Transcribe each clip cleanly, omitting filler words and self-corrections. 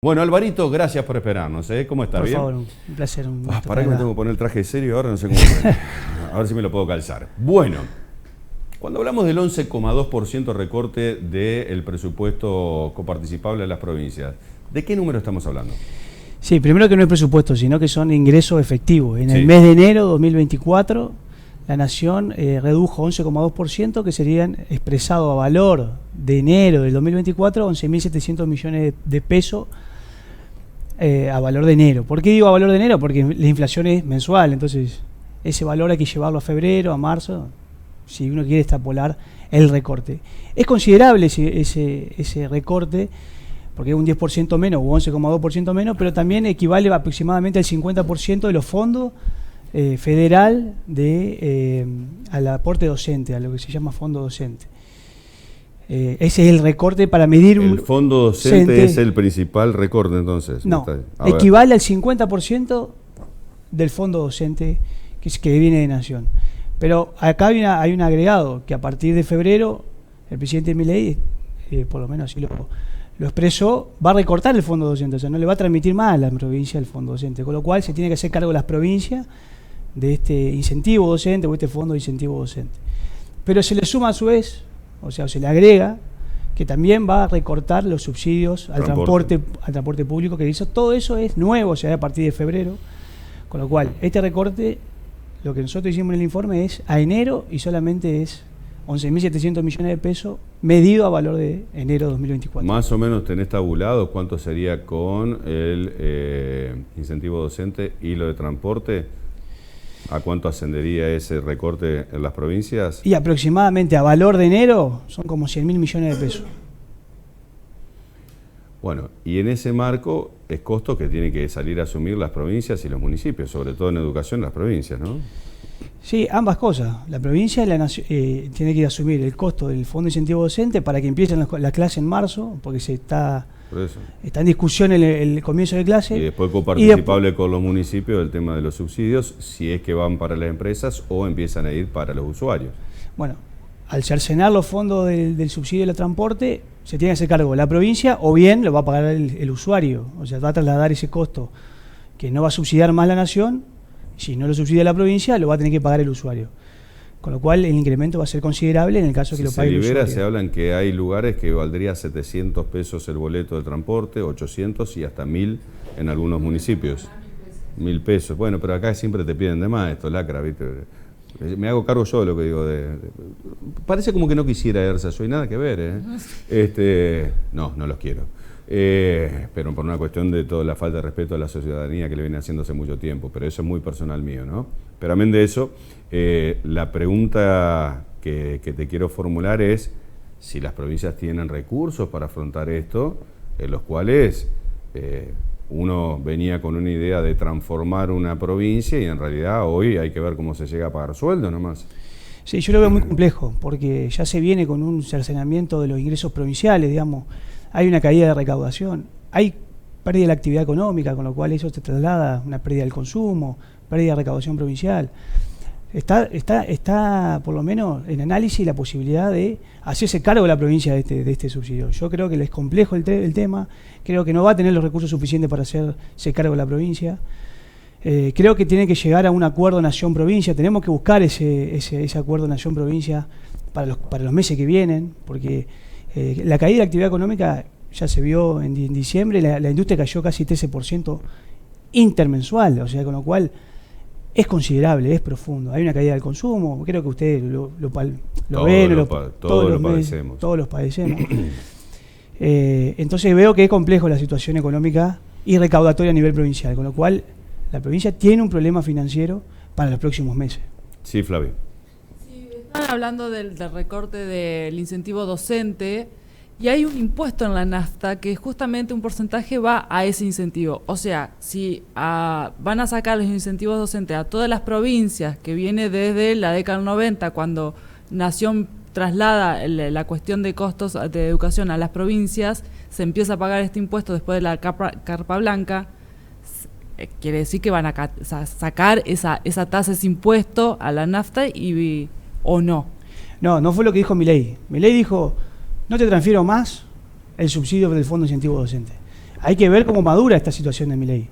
Bueno, Alvarito, gracias por esperarnos, ¿eh? ¿Cómo estás? Por ¿Bien? favor, un placer. Pará que me tengo que poner el traje serio ahora, no sé cómo. A ver si me lo puedo calzar. Bueno, cuando hablamos del 11,2% recorte del presupuesto coparticipable de las provincias, ¿de qué número estamos hablando? Sí, primero que no es presupuesto, sino que son ingresos efectivos. En el mes de enero 2024, la Nación redujo 11,2%, que serían expresado a valor de enero del 2024, 11.700 millones de pesos a valor de enero. ¿Por qué digo a valor de enero? Porque la inflación es mensual, entonces ese valor hay que llevarlo a febrero, a marzo, si uno quiere extrapolar el recorte. Es considerable ese recorte, porque es un 10% menos o 11,2% menos, pero también equivale aproximadamente al 50% de los fondos federal al aporte docente, a lo que se llama fondo docente. Ese es el recorte para medir El fondo docente es el principal recorte, entonces. No, equivale al 50% del fondo docente que viene de Nación. Pero acá hay un agregado, que a partir de febrero, el presidente Milei, por lo menos así lo expresó, va a recortar el fondo docente, o sea, no le va a transmitir más a la provincia el fondo docente, con lo cual se tiene que hacer cargo las provincias de este incentivo docente o este fondo de incentivo docente. Pero se le suma a su vez, o sea, se le agrega que también va a recortar los subsidios al transporte público que hizo. Todo eso es nuevo, o sea, a partir de febrero, con lo cual este recorte, lo que nosotros hicimos en el informe es a enero y solamente es 11.700 millones de pesos medido a valor de enero de 2024. Más o menos tenés tabulado cuánto sería con el incentivo docente y lo de transporte. ¿A cuánto ascendería ese recorte en las provincias? Y aproximadamente a valor de enero son como 100.000 millones de pesos. Bueno, y en ese marco es costo que tienen que salir a asumir las provincias y los municipios, sobre todo en educación las provincias, ¿no? Sí, ambas cosas. La provincia y la nación tiene que asumir el costo del fondo de incentivo docente para que empiecen la clase en marzo, porque está en discusión el comienzo de clase. Y después coparticipable con los municipios el tema de los subsidios, si es que van para las empresas o empiezan a ir para los usuarios. Bueno, al cercenar los fondos del subsidio del transporte, se tiene que hacer cargo la provincia o bien lo va a pagar el usuario. O sea, va a trasladar ese costo que no va a subsidiar más la nación. Si no lo subsidia la provincia, lo va a tener que pagar el usuario. Con lo cual, el incremento va a ser considerable en el caso que lo pague el usuario. Se hablan que hay lugares que valdría 700 pesos el boleto de transporte, 800 y hasta 1.000 en algunos municipios. 1.000 pesos. Bueno, pero acá siempre te piden de más esto, lacra, ¿viste? Me hago cargo yo de lo que digo. Parece como que no quisiera ERSA, nada que ver, ¿eh? No los quiero. Pero por una cuestión de toda la falta de respeto a la ciudadanía que le viene haciendo hace mucho tiempo, pero eso es muy personal mío, ¿no? Pero amén de eso, la pregunta que te quiero formular es si las provincias tienen recursos para afrontar esto, en los cuales uno venía con una idea de transformar una provincia y en realidad hoy hay que ver cómo se llega a pagar sueldo nomás. Sí, yo lo veo muy complejo, porque ya se viene con un cercenamiento de los ingresos provinciales, digamos. Hay una caída de recaudación, hay pérdida de la actividad económica, con lo cual eso te traslada una pérdida del consumo, pérdida de recaudación provincial. Está por lo menos en análisis la posibilidad de hacerse cargo de la provincia de este subsidio. Yo creo que es complejo el tema, creo que no va a tener los recursos suficientes para hacerse cargo de la provincia. Creo que tiene que llegar a un acuerdo nación-provincia, tenemos que buscar ese acuerdo nación-provincia para los meses que vienen, porque la caída de la actividad económica ya se vio en diciembre, la industria cayó casi 13% intermensual, o sea, con lo cual es considerable, es profundo. Hay una caída del consumo, creo que ustedes lo ven, todos los padecemos. Entonces veo que es complejo la situación económica y recaudatoria a nivel provincial, con lo cual la provincia tiene un problema financiero para los próximos meses. Sí, Flavio. Están hablando del recorte del incentivo docente y hay un impuesto en la nafta que justamente un porcentaje va a ese incentivo. O sea, si van a sacar los incentivos docentes a todas las provincias, que viene desde la década del 90, cuando Nación traslada la cuestión de costos de educación a las provincias, se empieza a pagar este impuesto después de la carpa blanca. Quiere decir que van a sacar esa tasa, ese impuesto a la nafta ¿o no? No fue lo que dijo Milei. Milei dijo, no te transfiero más el subsidio del fondo de incentivo docente. hay que ver cómo madura esta situación de Milei,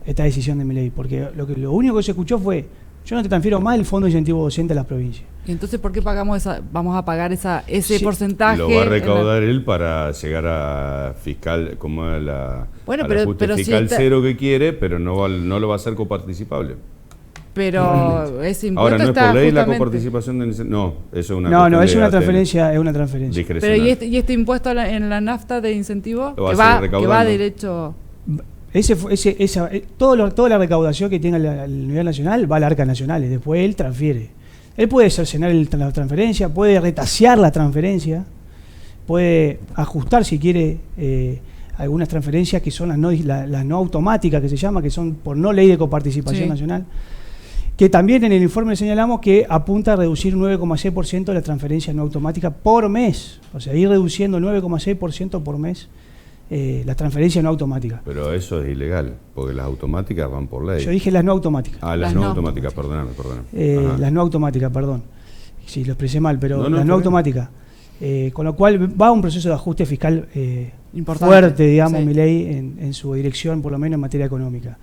esta decisión de Milei, porque lo único que se escuchó fue: yo no te transfiero más el fondo de incentivo docente a las provincias. ¿Y entonces por qué vamos a pagar ese Sí, porcentaje? Lo va a recaudar él para llegar a fiscal, como a la, Bueno, al pero ajuste si fiscal está- cero que quiere, pero no lo va a hacer coparticipable. Pero ese impuesto Ahora, no es está por ley la justamente- coparticipación de... No, eso es una No, cuestión es de una ATL, transferencia, es una transferencia. discrecional. Pero ¿y este impuesto en la nafta de incentivo? Lo va a Que seguir va recaudando. derecho... Toda la recaudación que tenga el nivel nacional va al arca nacional y después él transfiere. Él puede cercenar la transferencia, puede retasear la transferencia, puede ajustar si quiere algunas transferencias que son las no automáticas, que se llama, que son por no ley de coparticipación Sí. nacional, que también en el informe señalamos que apunta a reducir 9,6% de la transferencia no automática por mes, o sea, ir reduciendo 9,6% por mes las transferencias no automáticas. Pero eso es ilegal, porque las automáticas van por ley. Yo dije las no automáticas. Ah, las Las no no automáticas, perdóname. Ajá. Las no automáticas, perdón. Si lo expresé mal, pero No, las está no bien. automáticas. Con lo cual va un proceso de ajuste fiscal Importante, fuerte, digamos, sí. Milei en su dirección, por lo menos en materia económica.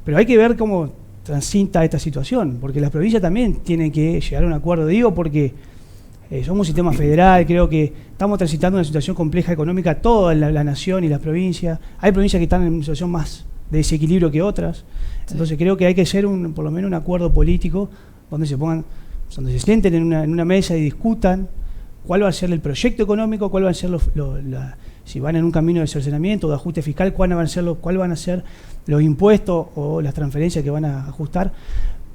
Pero hay que ver cómo transita esta situación, porque las provincias también tienen que llegar a un acuerdo. Digo porque somos un sistema federal, creo que estamos transitando una situación compleja económica toda la nación y las provincias. Hay provincias que están en una situación más de desequilibrio que otras. Entonces creo que hay que hacer por lo menos un acuerdo político donde se sienten en una mesa y discutan cuál va a ser el proyecto económico, cuál va a ser si van en un camino de cercenamiento o de ajuste fiscal, cuál van a ser los impuestos o las transferencias que van a ajustar.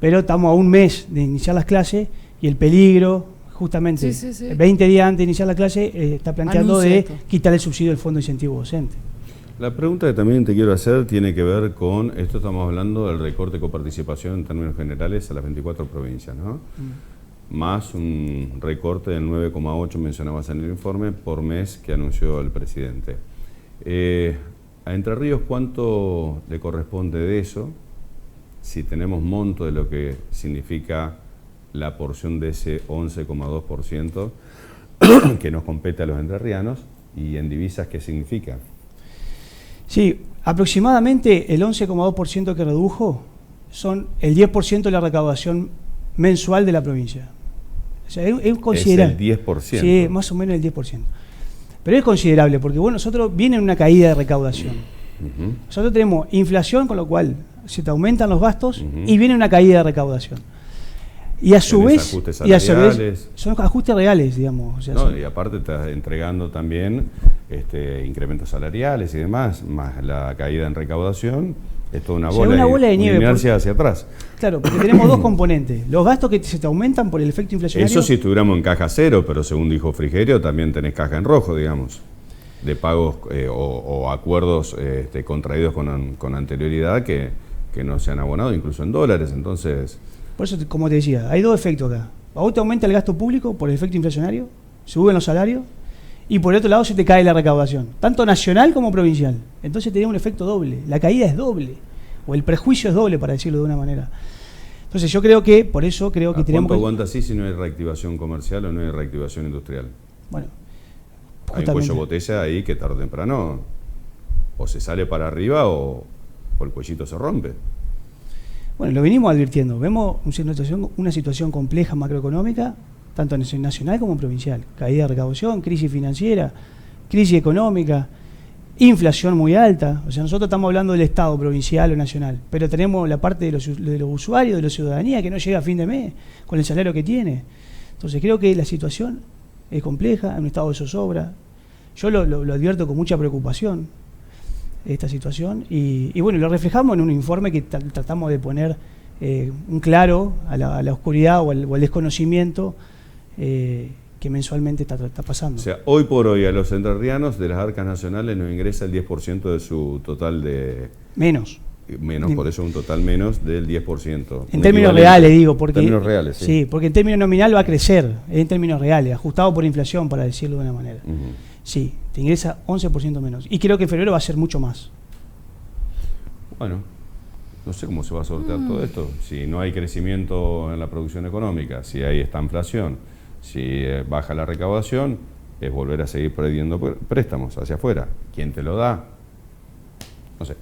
Pero estamos a un mes de iniciar las clases y el peligro, justamente, Sí. 20 días antes de iniciar la clase, está planteando Anuncia de esto. quitar el subsidio del fondo de incentivo docente. La pregunta que también te quiero hacer tiene que ver con, esto estamos hablando del recorte de coparticipación en términos generales a las 24 provincias, ¿no? Más un recorte del 9,8 mencionabas en el informe por mes que anunció el presidente. A Entre Ríos, ¿cuánto le corresponde de eso? Si tenemos monto de lo que significa la porción de ese 11,2% que nos compete a los entrerrianos, y en divisas, ¿qué significa? Sí, aproximadamente el 11,2% que redujo son el 10% de la recaudación mensual de la provincia. O sea, es considerable. Es el 10%. Sí, más o menos el 10%. Pero es considerable porque bueno, nosotros viene una caída de recaudación. Ujú. Nosotros tenemos inflación, con lo cual se te aumentan los gastos Ujú. y viene una caída de recaudación. Y a su Tenés vez, ajustes y a su vez salariales. son ajustes reales, digamos. O sea, No, son- y aparte estás entregando también incrementos salariales y demás, más la caída en recaudación, es toda una Sí, bola, una bola de nieve, inercia hacia atrás. Claro, porque tenemos dos componentes. Los gastos que se te aumentan por el efecto inflacionario. Eso si estuviéramos en caja cero, pero según dijo Frigerio, también tenés caja en rojo, digamos, de pagos o acuerdos contraídos con anterioridad que no se han abonado, incluso en dólares. Entonces, Por eso, como te decía, hay dos efectos acá. A vos te aumenta el gasto público por el efecto inflacionario, suben los salarios, y por el otro lado se te cae la recaudación, tanto nacional como provincial. Entonces tenés un efecto doble. La caída es doble, o el prejuicio es doble, para decirlo de una manera. Entonces yo creo que, por eso creo que ¿a tenemos cuánto que... aguanta así si no hay reactivación comercial o no hay reactivación industrial? Bueno, Hay un cuello justamente. botella ahí que tarde o temprano o se sale para arriba o el cuellito se rompe. Bueno, lo venimos advirtiendo. Vemos una situación compleja macroeconómica, tanto nacional como provincial. Caída de recaudación, crisis financiera, crisis económica, inflación muy alta. O sea, nosotros estamos hablando del Estado provincial o nacional, pero tenemos la parte de los usuarios, de la ciudadanía, que no llega a fin de mes con el salario que tiene. Entonces creo que la situación es compleja, en un estado de zozobra. Yo lo advierto con mucha preocupación, esta situación, y bueno, lo reflejamos en un informe que tratamos de poner un claro a la oscuridad o al desconocimiento que mensualmente está pasando. O sea, hoy por hoy a los entrerrianos de las arcas nacionales nos ingresa el 10% de su total de... Menos. Menos, por eso un total menos del 10%. En Un términos equivalente. reales, digo, porque... En términos reales, sí. Sí, porque en términos nominal va a crecer, en términos reales, ajustado por inflación, para decirlo de una manera. Ujú. Sí, te ingresa 11% menos. Y creo que en febrero va a ser mucho más. Bueno, no sé cómo se va a sortear todo esto. Si no hay crecimiento en la producción económica, si hay esta inflación, si baja la recaudación, es volver a seguir pidiendo préstamos hacia afuera. ¿Quién te lo da? no sé.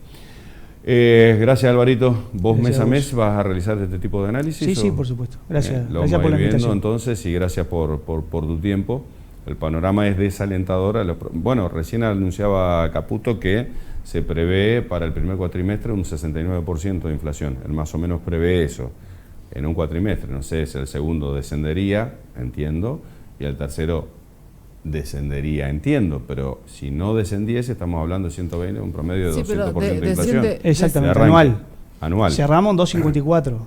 Gracias, Alvarito. ¿Vos Gracias mes a a vos. mes vas a realizar este tipo de análisis? Sí, o? sí, por supuesto. Gracias, Lo gracias vamos por a la ir viendo invitación. entonces y gracias por tu tiempo. El panorama es desalentador. Bueno, recién anunciaba Caputo que se prevé para el primer cuatrimestre un 69% de inflación. Él más o menos prevé eso en un cuatrimestre. No sé si el segundo descendería, entiendo, y el tercero descendería, entiendo, pero si no descendiese, estamos hablando de 120, un promedio de Sí, pero 200% de inflación. desciende- Exactamente, De arranque. anual. Anual. Cerramos en 2.54.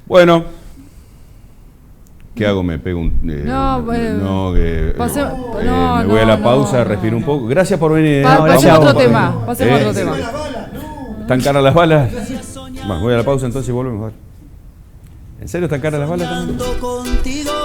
Bueno, ¿qué hago? ¿Me pego un...? No, bueno, que... pase- me voy a la pausa, respiro un poco. Gracias por venir. gracias pasemos a a vos. otro tema. Pasemos a otro tema. ¿Están caras las balas? Bueno, voy a la pausa entonces y volvemos. ¿En serio están caras las balas también? Contigo.